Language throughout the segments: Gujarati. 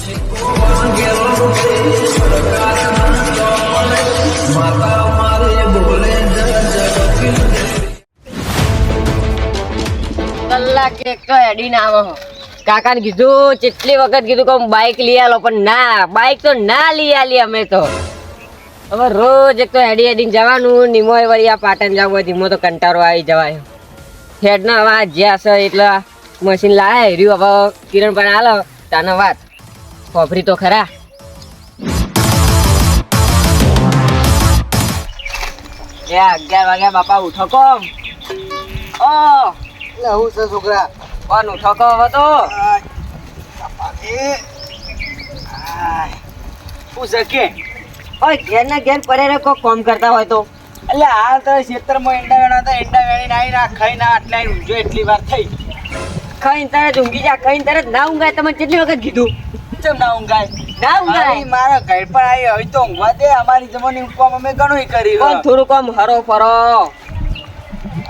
કલાક એક તો હેડી ના આવો. કાકાને કીધું કેટલી વખત કીધું કે બાઈક લઈ આલો, પણ ના, બાઈક તો ના લઈ આલી અમે તો. હવે રોજ એક તો હેડી હેડીને જવાનું, નિમોય વળી આ પાટણ જવું હોય ધીમો તો કંટાળો આવી જવાય. હેડના હવે આ જ્યાં છે એટલે મશીન લાવે રહ્યું. હવે કિરણ પણ હાલો તાનો વાત ખોફરી તો ખરા. એ 11 વાગ્યા બાપા ઉઠો કોમ. ઓ એટલે હું છે છોકરા કોણ ઉઠો કો હવે તો શું છે કે ઓય ઘેર ના ઘેર પડે રે કોઈ કામ કરતા હોય તો. એટલે હાલ તો ખેતરમાં ઈંડા વેણા હતા, ઈંડા વેણીને આવી ના ખાઈ ના આટલા ઊંઝો એટલી વાર થઈ. ખાઈને તરત ઊંઘી જા, ખાઈને તરત ના ઊંઘાય. તમે કેટલી વખત કીધું કેમ ના ઊંઘાય? ના ઊંઘાય. અરે મારા ઘર પર આવી હવે તો ઊંઘવા દે. અમારી જમાની કામ અમે ઘણું કરી પણ થોડુંક આમ હરો ફરો.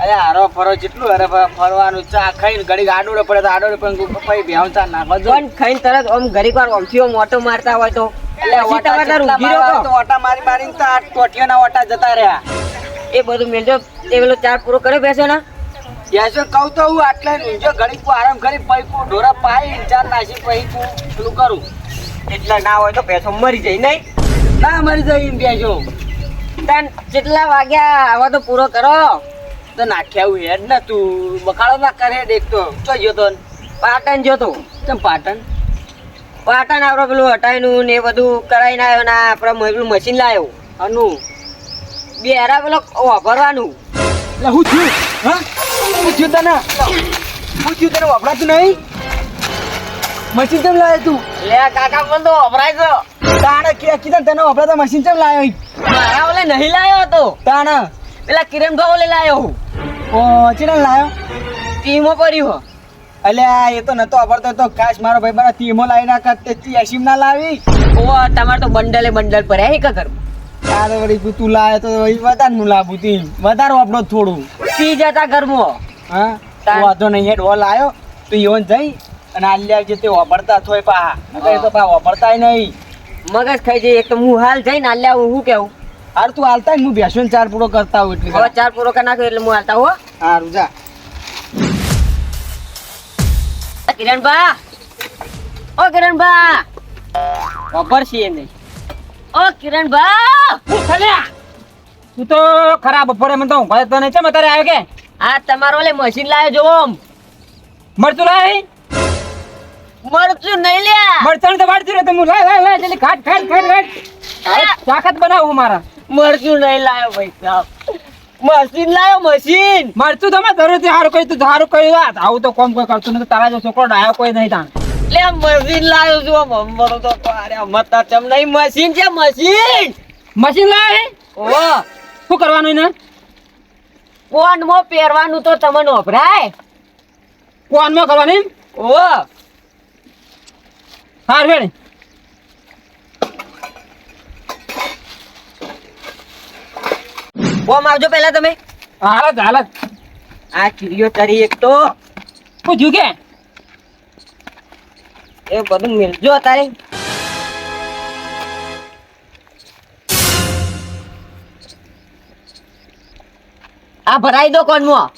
અરે હારો ફરો જેટલું હરે ફરવાનું ચા ખાઈને ઘડી આડોડે પડે તો આડોડે પણ પછી ભેવતા નાખો જો. પણ ખાઈને તરત આમ ઘડીક વાર આમથી આમ ઓટો મારતા હોય તો એટલે પછી ઓટા તમે ઊંઘી મારો રહો. તો ઓટા મારી મારીને તો આ ટોટિયાના ઓટા જતા રહ્યા. એ બધું મેલજો. તે પેલો ચાર પૂરો કર્યો બેસો ના. બેસો કહું તો હું આટલા ઊંઝો ઘડીક આરામ કરી પછી ઢોરા પાઈ ચાર નાસી પછી તું પેલું કરું. એટલા ના હોય તો બેસો મરી જાય નહીં. ના મરી જાય એમ બેસો તાન કેટલા વાગ્યા આવા તો પૂરો કરો. તો નાખ્યા હું હેડ ને તું બકાળો ના કરે દેખતો ચો ગયો તો પાટણ જોતો. કેમ પાટણ પાટણ આપણે પેલું હટાઈનું ને એ બધું કરાઈને આવ્યો ને આપણે પેલું મશીન લાવ્યો અનું બે હેરા પેલો વાપરવાનું. એટલે હું થયું હા હું થયું તને હું થયું તને વપરાતું નહીં મશીન કેમ લાવે તું લે કાકા પણ તો વપરાય છે. તાણે કે કીધું તને વપરાતા મશીન કેમ લાવ્યો મારા ઓલે નહીં લાવ્યો હતો, તાણે પેલા કિરણ ભાવ ઓલે લાવ્યો હું. ઓ ચીને લાવ્યો ટીમો પડ્યું. અલ્યા એ તો નતો વાપરતો તો કાશ મારો ભાઈ બરા તીમો લાવી નાખત તે તી એસીમ ના લાવી ઓ તમારે તો બંડલે બંડલ પર હે કર. તારે વળી તું લાવે તો વળી વધારે નું લાવું તી વધારે વાપરો થોડું પી જતા ઘરમાં. હા વાંધો નહીં હેડ હોલ આવ્યો તું ઈવન જઈ અને આલ્યા જે તે વાપરતા થોય પા એ તો પા વાપરતાય નહીં મગજ ખાઈ જાય. એક તો હું હાલ જઈને હાલ્યા હું કેવું. હાર તું હાલતા હું બેસો ચાર પૂરો કરતા હોઉં એટલે હવે ચાર પૂરો કરી નાખ્યો એટલે હું હાલતા હો. હારું જા કિરણબા, ઓ કિરણબા, ખબર છે નહીં. ઓ કિરણબા, હું થલ્યા તું તો ખરાબ બપોરે મને તો ઊંઘા તો નહીં છે અત્યારે આવ્યો કે આ તમારો ઓલે મશીન લાવ્યો જો આમ. મરચું લાય મરચું નહીં લ્યા. મરચાં તો વાળતી રહે તો હું લાય જલ્દી ખાટ ચાખત બનાવું મારા મરચું નહીં લાવ્યો ભાઈ સાહેબ. મશીન લાવ્યો મશીન. મરચું તો મેં જરૂર સારું કહ્યું તું સારું કહ્યું આવું તો કોમ કોઈ કરતું નથી તારા જો છોકરો ડાયો કોઈ નહીં તાણ લે મશીન લાવ્યો છું આમ હમરો તો અરે મતા ચમ નહીં મશીન છે મશીન. મશીન લાય ઓ શું કરવાનું એને કોનમાં પહેરવાનું તો તમને વપરાય. કોનમાં કરવાની ઓ હાર વેણ કોમ આવજો પહેલા તમે. હાલત આ ચીડિયો તરી એક તો શું થયું કે એ બધું મિલજો અત્યારે. આ ભરાઈ દો કોનમાં.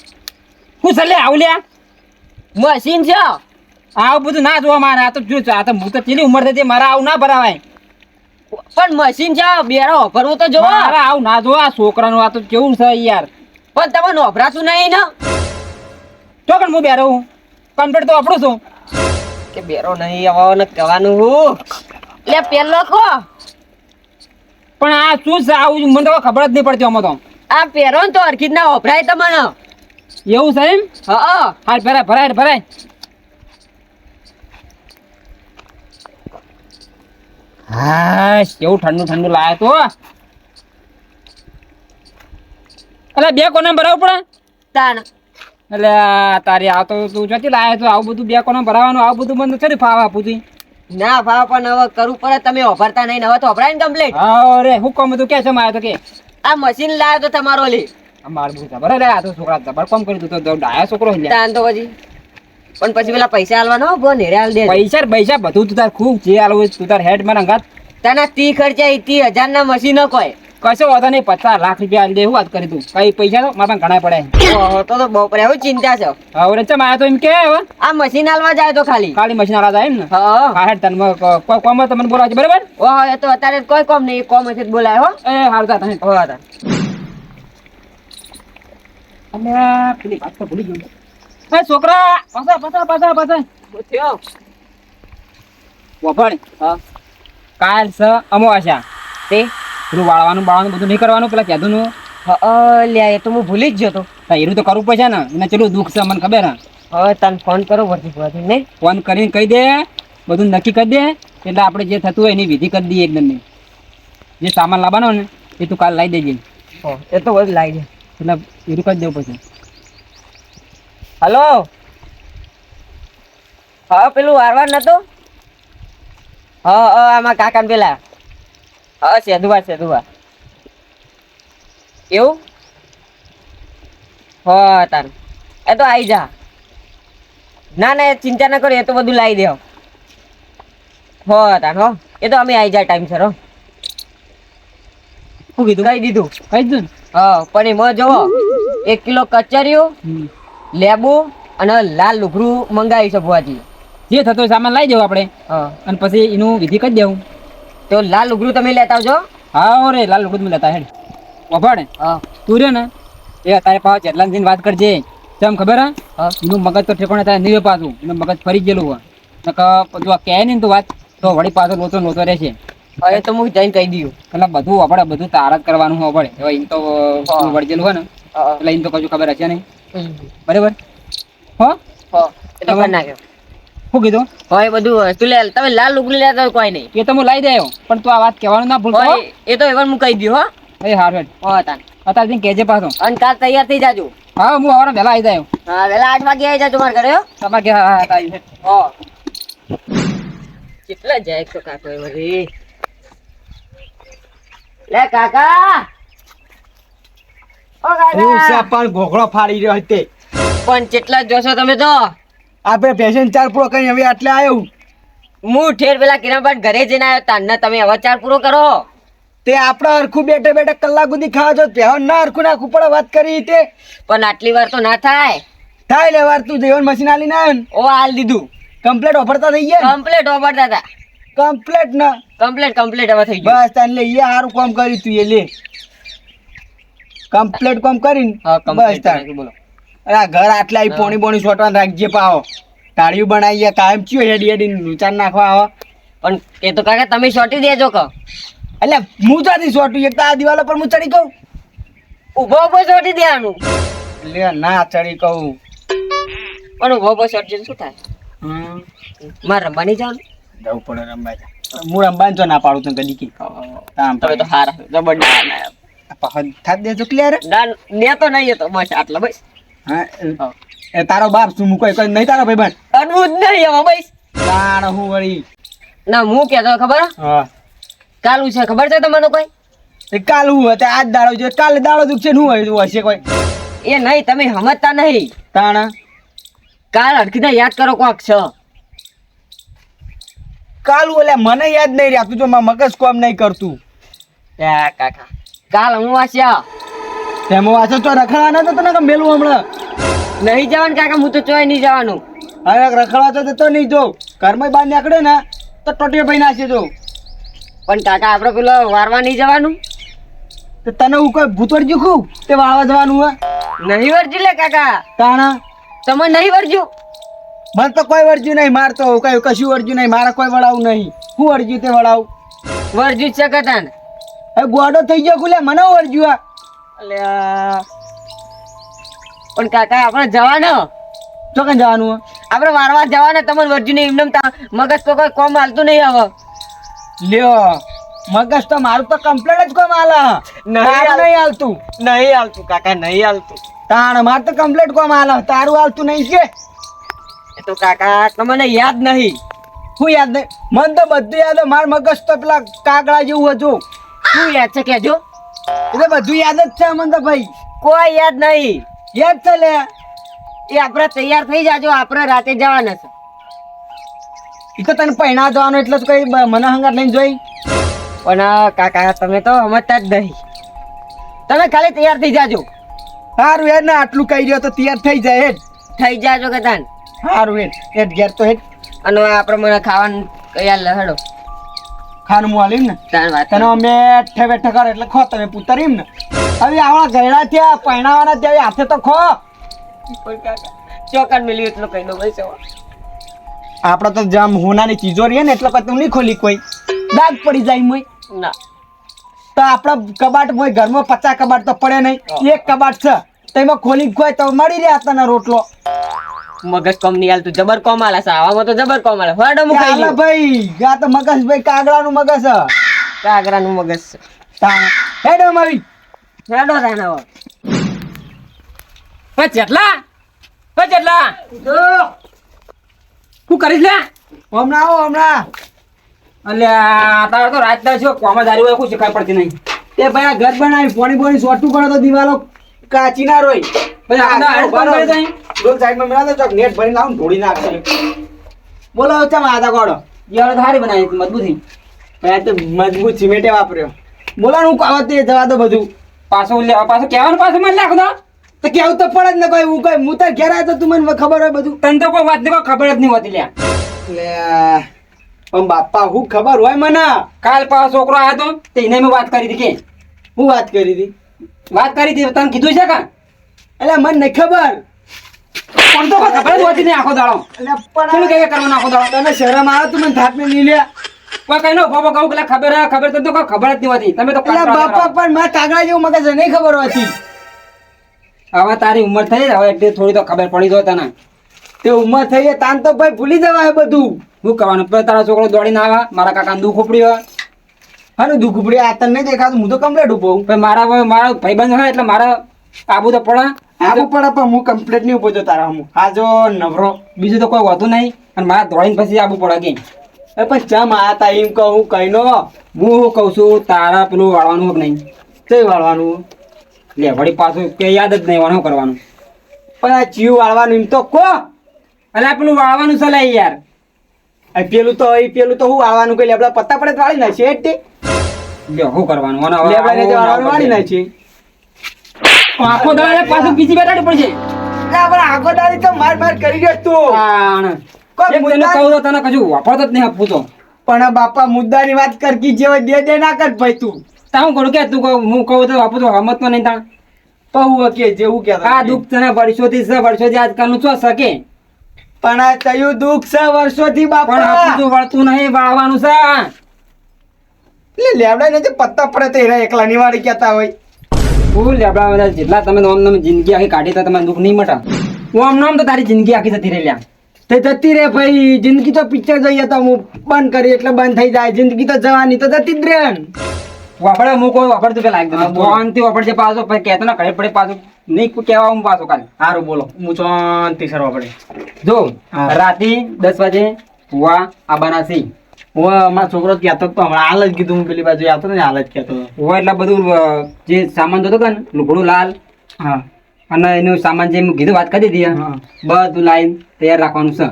હું ચાલે આવું લ્યા મશીન છે. આવું બધું ના જોવા મારે આ તો જો આ તો હું તો પેલી ઉંમર થઈ મારા આવું ના ભરાવાય પણ મશીન છે બેરો ભરવું તો જોવો. મારા આવું ના જોવા છોકરાનું આ તો કેવું છે યાર પણ તમે નોભરાતું નહીં ને ચોકન હું બેરો હું કમ્પ્લીટ તો આપણું છું કે બેરો નહીં આવવાનો કહેવાનું હું. લે પેલો કો પણ આ શું છે આવું મને તો ખબર જ નહીં પડતી આમાં તો આ પહેરો ને તો હરખી જ ના વપરાય તમને. એવું છે એમ હા હાલ ભરાય હા કેવું ઠંડુ લાયા તો એટલે બે કોને ભરાવું પડે તાણ એટલે તારી આ તો તું જતી લાયા તો આવું બધું બે કોને ભરાવાનું આવું બધું મને ચડી ફાવ આપું તું ના ભાવ પણ હવે કરવું પડે. તમે વપરતા નહીં ને હવે તો વપરાય ને કમ્પ્લીટ. અરે હું કોમ તું કે છે મારે તો કે આ મશીન લાવ્યો તો તમારો લે મારું બધું ખબર લે આ તો છોકરા જબર કોમ કરી દીધું તો ડાયા છોકરો લે તાન તો પછી પણ પછી પેલા પૈસા આલવાના હો બોન હેરે આલ દે પૈસા બધું તું તાર ખૂબ જે આલવું હોય તું તાર હેડ મારા અંગાત તને 30 ખર્ચા 30,000 ના મશીન કોઈ કશો વાંધો નહીં 50 લાખ રૂપિયા આલી દે હું વાત કરી તું કઈ પૈસા તો મારા ઘણા પડે ઓહો તો બપોરે એવું ચિંતા છે હવે ચમ આયા તો એમ કે હવે આ મશીન આલવા જાય તો ખાલી ખાલી મશીન આલા જાય એમ ને હા હા હેડ તને કોઈ કોમ હોય તો મને બોલાવજો બરાબર ઓહો એ તો અત્યારે કોઈ કોમ નહીં કોમ હશે તો બોલાય હો એ હારું તા તને હો તા અમે પેલી વાત તો ભૂલી ગયો એ છોકરા પાછા થયો વફાડ હા કાલ સ અમાવાસ્યા તે પેલું વાળવાનું બધું નહીં કરવાનું પેલા કહેતું લ્યા એ તો હું ભૂલી જ ગયો તો એનું તો કરવું પડશે ને એને ચેટલું દુઃખ છે મને ખબર હે હવે તને ફોન કરો વર્તી નહીં ફોન કરીને કહી દે બધું નક્કી કરી દે એટલે આપણે જે થતું હોય એની વિધિ કરી દઈએ એકદમ નહીં જે સામાન લાવવાનો ને એ તું કાલ લાવી દેજે એ તો બધું લાવી દે એટલે એનું કરી દેવું પછી હલો હા પેલું વારવાર નતો હા આમાં કાકા પેલા હા સેધુવા એવું હા તાર એ તો આવી જા ના ચિંતા ના કરો એ તો બધું લાવી દે હો તાર હો એ તો અમે આવી જાય ટાઈમ સર હો શું કીધું કહી દીધું કહી દીધું ને હા પણ એમાં જોવો 1 કિલો કચરિયું લેબુ અને લાલ લુગરું મંગાવી છે ભુવાજી જે થતો હોય સામાન લાવી દેવું આપણે હા અને પછી એનું વિધિ કરી દેવું તો લાલ લુગરું તમે લેતા આવજો હા રે લાલ લુગડું લેતા હેડ વફાડ હા તું રે ને એ તારે પાછો જેટલા દિન વાત કરજે ચમ ખબર હે હા એનું મગજ તો ઠેકોણે થાય નહીં પાછું એનું મગજ ફરી ગયેલું હોય બધું આ કહે ને તું વાત તો વળી પાછો લોચો રહેશે એ તો હું જઈને કહી દઉં એટલે બધું આપણે બધું તારા જ કરવાનું હોય પડે હવે એમ તો વળગેલું હોય ને એટલે એમ તો કશું ખબર હશે નહીં બરાબર હો એ તો કરી નાખ્યો શું કીધું હવે બધું તું લે તમે લાલ લુગડી લેતા હોય કોઈ નહીં એ તો હું લાવી દે પણ તું આ વાત કહેવાનું ના ભૂલતો હો. એ તો એવા હું કહી દઉં હો એ હારું હેડ હો તાન અત્યારે જઈને કહેજે પાછો અને કાલ તૈયાર થઈ જાજો હા હું હવારે વહેલા આવી જાય હા વેલા 8 વાગે આવી જાજો મારા ઘરે હો તમારે કે હા હા આવી હો કેટલા જાય તો કાકો એ વળી લે કાકા ઓ કાકા પણ ઘોઘળો ફાડી રહ્યો તે પણ કેટલા જોશો તમે તો આપણે પેશન ચાર પૂરો કરી હવે આટલે આવ્યો હું ઠેર પેલા કિરણભાઈ ઘરે જઈને આવ્યો તાન તમે હવે 4 પૂરો કરો તે આપણે હરખું બેઠે કલાક સુધી ખાવા છો પહેવા ના હરખું નાખું પડે વાત કરી તે પણ આટલી વાર તો ના થાય થાય લે વાર તું જીવન મશીન આલી ના આવ્યો ઓ હાલ દીધું કમ્પ્લેટ ઓફરતા થઈ ગયા કમ્પ્લીટ ઓફરતા હતા કમ્પ્લેટ ના કમ્પ્લીટ હવે થઈ ગયું બસ તને લે એ સારું કામ કર્યું તું એ લે કમ્પ્લેટ કામ કરીને હા બસ કમ્પ્લીટ તાર બોલો અરે આ ઘર આટલા આવી પોણી સોટવાનું રાખજે પાવો તાળીઓ બનાવીએ કાયમ ચિયો હેડી નુચાન નાખવા આવો પણ એ તો કાકા તમે શોટી દેજો કે એટલે હું જાતી સોટું એક તો આ દિવાલો પર હું ચડી કહું ઉભો શોટી દેવાનું લે ના ચડી કહું પણ ઉભો શોટી શું થાય મારે રમવાની જવાનું જવું પડે રમવા હું રમવાનું તો ના પાડું તને કદી કી તમે તો હારા જબરદસ્ત થાક દેજો ક્લિયર ને તો નહીં એ તો બસ આટલા બસ હા એ તારો બાપ શું હું કોઈ નહીં તારો ભાઈ બન અડવું જ નહીં હવે બસ તાણ હું વળી ના હું કહેતો ખબર હા કાલું છે ખબર છે તમને કોઈ એ કાલ હું હતા આજ દાડો છે કાલે દાડો દુખશે શું હોય હશે કોઈ એ નહીં તમે સમજતા નહીં તાણ કાલ હરખીને યાદ કરો કોક છે કાલું એટલે મને યાદ નહીં રહેતું જો મારું મગજ કોમ નહીં કરતું કાકા કાલ હું વાંચ્યા તેમાં વાંચો તો રખડવાના તો તને મેલું હમણાં નહીં જવાનું કાકા હું તો ચોય નહીં જવાનું હવે રખડવા તો નહીં જો ઘરમાં બહાર નીકળે ને તો ટોટીએ ભાઈ નાખી જો પણ કાકા આપણે પેલો વારવા નહીં જવાનું તો તને હું કોઈ ભૂતવડ ખું તે વાળવા જવાનું હે નહીં વરજ્યું લે કાકા તાણા તમે નહીં વરજ્યું મને તો કોઈ વર્જ્યું નહીં મારતો કઈ કશું વર્જ્યું નહીં મારે કોઈ વડાવું નહીં હું વર્જ્યું તે વડાવું વરજ્યું જ છે કથા ને હવે ગોડો થઈ ગયો ખુલે મને વર્જ્યું આ અલ્યા પણ કાકા આપણે જવાનું તો કઈ જવાનું હે આપણે વારવા જવાના તમને વરજ્યું નહીં એમને મગજ તો કોઈ કોમ હાલતું નહીં હવે લ્યો મગજ તો મારું તો કમ્પ્લેટ જ કોમ આલા તારું નહીં હાલતું નહીં હાલતું કાકા નહીં હાલતું તાણ માર તો કમ્પ્લેટ કોમ આલા તારું હાલતું નહીં કે એ તો કાકા તમને યાદ નહીં હું યાદ નહીં મને તો બધું યાદ હે માર મગજ તો પેલા કાગડા જેવું હતું શું યાદ છે કેજો એટલે બધું યાદ જ છે મને તો ભાઈ કોઈ યાદ નહીં યાદ છે લે એ આપણે તૈયાર થઈ જાજો, આપણે રાતે જવાના છે. એ તો તને પહેણા જવાનું એટલે તો કઈ મને હંગાત લઈને જોઈ. પણ કાકા તમે તો સમજતા જ નહીં. તમે ખાલી તૈયાર થઈ જાજો. સારું હેડ ને આટલું કહી રહ્યો તો તૈયાર થઈ જાય હેડ. થઈ જાજો કે તાન. સારું હેડ ઘેર તો હેડ. અને આપણે મને ખાવાનું તૈયાર લહડો. ખાનું હું હાલીમ ને તાન વાત તને અમે ઠે બેઠે કર એટલે ખો તમે પુતરીમ ને. હવે આવડા ગયડા થયા પહેણાવાના ત્યાં હાથે તો ખો. ચોકડ મિલ્યું એટલું કહી દો ભાઈ. આપડે તો જેમ હોનાની ચીજો રહી ને એટલે પછી નહીં ખોલી કોઈ દાગ પડી જાય મોય. ના તો આપડા કબાટ મોય ઘરમાં 50 કબાટ તો પડે નહીં, એક કબાટ છે તેમાં ખોલી ખોય તો મળી રહ્યા તને રોટલો. મગજ કોમ નહીં હાલતું, જબર કોમ હાલે છે. આવામાં તો જબર કોમ હાલે. હડો હું ખાઈ ચાલે લઉં. ભાઈ આ તો મગજ ભાઈ કાગડાનું મગજ છે. કાગરાનું મગજ છે. તાણ હેડો મારી હેડો રાણા. જેટલા શું કરીશ લે? હમણાં આવો હમણાં. અલ્યા તારે તો રાતના છો કોમાં દારૂ હોય કોઈ શીખાય પડતી નહીં. તે ભાઈ આ ઘર બનાવી પોણી પોણી સોટું પડે તો દિવાલો કાચી ના રોય. પછી આપણે હાડ કોણ કરે તઈ? રોજ સાઈડમાં મેળા તો ચોક નેટ ભરી લાવું ઢોળી નાખશે. બોલો ચમ આધા કોડો યાર તો હારી બનાવી હતી, મજબૂતી. ભાઈ તો મજબૂત સિમેન્ટે વાપર્યો. બોલો ને હું કાવત તે જવા દો બધું. પાછો કહેવાનું પાછું મને લાખ દો. તો કેવું તો પડે જ ને કોઈ હું કઈ હું તાર ઘેર આવ્યો તો તું મને ખબર હોય બધું. તને તો કોઈ વાત ની કોઈ ખબર જ નહીં હોતી લ્યા. લે પણ બાપા હું ખબર હોય મને. કાલ પાછો છોકરો આવ્યો તો તેને મેં વાત કરી હતી કે હું વાત કરી હતી તને કીધું છે કા? એટલે મને નહીં ખબર. પણ તો કોઈ ખબર જ હોતી નહીં આખો દાડો. એટલે શું પણ કે કરવાનું આખો દાડો? તને શરમ આવે તું મને થાક ને નહીં લે. કોઈ કઈ નો ઉભો કહું કે ખબર તને તો કોઈ ખબર જ નહીં હોતી. તમે તો એટલે બાપા પણ મારા કાગડા જેવું મગજ નહીં ખબર હોતી. હવે તારી ઉંમર થઈ હવે એટલે થોડી તો ખબર પડી જો તને. તે ઉંમર થઈ છે તાન તો ભાઈ ભૂલી જવાય બધું. શું કરવાનું? પછી તારા છોકરો દોડીને આવે મારા કાકાને દુઃખ ઉપડ્યું. હાનું દુઃખ ઉપડી આ તને નહીં દેખાતું હું તો કમ્પ્લેટ ઉભો હું. પછી મારા ભાઈબંધ હોય એટલે મારે આબુ તો પડે. આવું પડે પણ હું કમ્પ્લેટ નહીં ઉભો છો તારા હું. આ જો નવરો બીજું તો કોઈ હોતું નહીં અને મારે દોડીને પછી આબુ પડે કે એ પણ ચમ આ તા એમ કહું કઈ નો હું કહું છું તારા પેલું વાળવાનું કે નહીં કઈ વાળવાનું. લે વળી પાછું કે યાદ જ નહીં વાળવાનું કરવાનું. પણ આ ચીયું વાળવાનું એમ તો કો. અલ્યા પેલું વાળવાનું છે લે યાર. આ પેલું તો હું વાળવાનું કઈ લેબડા પત્તા પડે તો વાળી નાખશે એટલે લ્યો શું કરવાનું? અને હવે લેબડા ને આવું વાળવાનું વાળી ના નાખશે. આખો દાડે પાછું બીજી બેઠાડી પડશે. એટલે આપણે આગો દાડી તો માર કરી રહ્યો તું. તાણ. કોઈ એક તને મુદ્દા- કહું તો તને કશું વાપરતો જ નહીં આપવું તો. પણ બાપા મુદ્દાની વાત કરકી જેવો દે ના કર ભાઈ તું. તા હું કરું કે તું હું કહું તો આપું તો હમત તો નહીં તાણ. પહુ કે જેવું કે આ દુઃખ તને વર્ષોથી છે વર્ષોથી આજકાલનું શું શકે? પણ આ તયું દુઃખ છે વર્ષોથી પણ આપું બાપા. તો વળતું નહીં વાળવાનું છે. એટલે લેબડા ને જે પત્તા પડે તો એના એકલા નિવારી કહેતા હોય. ફૂલ લેબડા બધા જેટલા તમે નોમ નોમ જિંદગી આખી કાઢી તો તમારે દુઃખ નહીં મટા. ઓમ નોમ તો તારી જિંદગી આખી જતી રહી લ્યા. તે જતી રે ભાઈ જિંદગી તો પિક્ચર જોઈએ તો હું બંધ કરી એટલે બંધ થઈ જાય. જિંદગી તો જવાની તો જતી જ રે ને. વાપડે હું કોઈ વાપરતું પેલા હા, એકદમ બોલો. શાંતિ વાપરજે પાછો પછી કહેતો ને ઘરે પડે પાછું નહીં કોઈ કહેવા હું પાછો કાલે. સારું બોલો હું શાંતિ સરવા પડે. જો હા. રાતે 10 વાગે હુવા આબાના સી હું અમારો છોકરો કહેતો તો હમણાં હાલ જ કીધું હું પેલી બાજુ આવતો ને હાલ જ કહેતો હતો. હુવા એટલે બધું જે સામાન જોતો હતો ને લુગડું લાલ હા અને એનું સામાન જે મેં કીધું વાત કરી દીધી હા. બધું લાઈન તૈયાર રાખવાનું છે.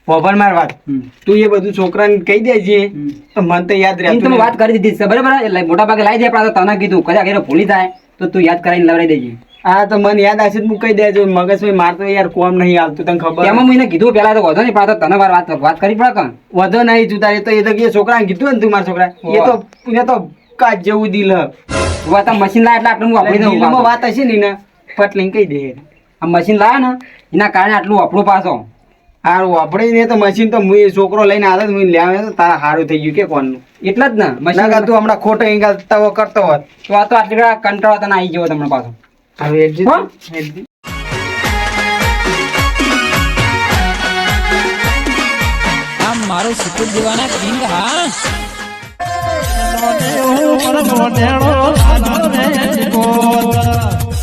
પોપર માર વાત હમ. તું એ બધું છોકરાને કહી દેજે હમ. તો મને તો યાદ એમ તો રહેતું મેં વાત કરી દીધી છે બરાબર એટલે મોટા ભાગે લાવી દે પણ આ તો તને કીધું કદાચ ઘરે ભૂલી જાય તો તું યાદ કરાવીને લવડાવી દેજે. હા તો મને યાદ આવશે તો હું કહી દેજો મગજ ભાઈ માર તો યાર કોમ નહીં આવતું તને ખબર. તેમાં મેં એને કીધું પેલા તો વધો નહીં પણ આ તો તને વાર વાત કરી પડે કાં વધો નહીં તું તારે તો એ તો કે છોકરાને કીધું ને તું મારા છોકરા એ તો કાચ જેવું દિલ હ. તું આ તો મશીન લાવે એટલે આટલું હું વાપરી દઉં દિલમાં પાછો. વાત હશે ને એને ફટ લઈને કહી દે. આ મશીન લાવે ને એના કારણે આટલું વાપરું પાછો. હારું વાપરે ને તો મશીન તો હું એ છોકરો લઈને આવ્યો તો હું લેવા તો તારા હારું થઈ ગયું કે કોણનું. એટલે જ ને ના મશીન કર તું હમણાં ખોટો એંગલ તવો કરતો હોત. તો આ તો આટલી ઘણા કંટાળો તને આવી ગયો તમને પાછો. હવે એક હા? આમ મારો સુપર દેવાના કિંગ હા મોઢેણો સાધો રે કોત